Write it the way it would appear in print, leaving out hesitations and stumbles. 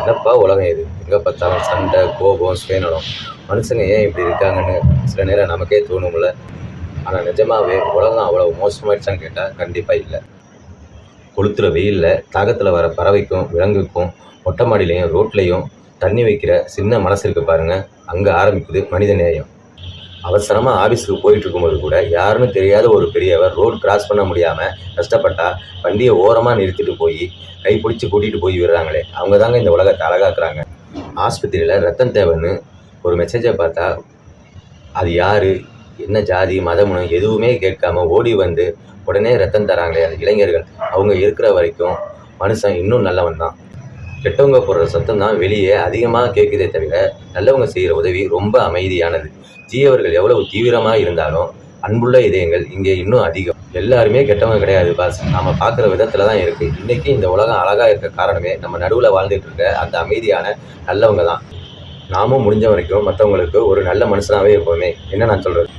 என்னப்பா உலகம் இது, எங்கே பார்த்தாலும் சண்டை, கோபம், சுயநலம். மனுஷங்க ஏன் இப்படி இருக்காங்கன்னு சில நேரம் நமக்கே தோணும்ல. ஆனால் நிஜமாவே உலகம் அவ்வளோ மோசமாயிடுச்சான்னு கேட்டால் கண்டிப்பாக இல்லை. கொளுத்துற வெயிலில் தாகத்தில் வர பறவைக்கும் விலங்குக்கும் மொட்டை மாடியிலையும் ரோட்லேயும் தண்ணி வைக்கிற சின்ன மனசு இருக்கு பாருங்க, அங்கே ஆரம்பிக்குது மனித நேயம். அவசரமாக ஆஃபீஸுக்கு போயிட்டு இருக்கும்போது கூட யாருன்னு தெரியாத ஒரு பெரியவர் ரோடு கிராஸ் பண்ண முடியாமல் கஷ்டப்பட்டா வண்டியை ஓரமாக நிறுத்திட்டு போய் கைப்பிடிச்சி கூட்டிகிட்டு போய் விடுறாங்களே, அவங்க தாங்க இந்த உலகத்தை அழகாக்குறாங்க. ஆஸ்பத்திரியில் ரத்தம் தேவைன்னு ஒரு மெசேஜை பார்த்தா அது யார், என்ன ஜாதி, மதம்னு எதுவுமே கேட்காம ஓடி வந்து உடனே ரத்தம் தராங்களே அந்த இளைஞர்கள், அவங்க இருக்கிற வரைக்கும் மனுஷன் இன்னும் நல்லவன் தான். கெட்டவங்க போடுற சத்தம் தான் வெளியே அதிகமாக கேட்குதே தவிர நல்லவங்க செய்கிற உதவி ரொம்ப அமைதியானது. தீயவர்கள் எவ்வளவு தீவிரமாக இருந்தாலும் அன்புள்ள இதயங்கள் இங்கே இன்னும் அதிகம். எல்லாருமே கெட்டவங்க கிடையாது பாஸ், நம்ம பார்க்குற விதத்தில் தான் இருக்குது. இன்றைக்கி இந்த உலகம் அழகாக இருக்க காரணமே நம்ம நடுவில் வாழ்ந்துட்டு இருக்க அந்த அமைதியான நல்லவங்க தான். நாமும் முடிஞ்ச வரைக்கும் மற்றவங்களுக்கு ஒரு நல்ல மனுஷனாகவே இருப்போமே, என்ன நான் சொல்கிறது.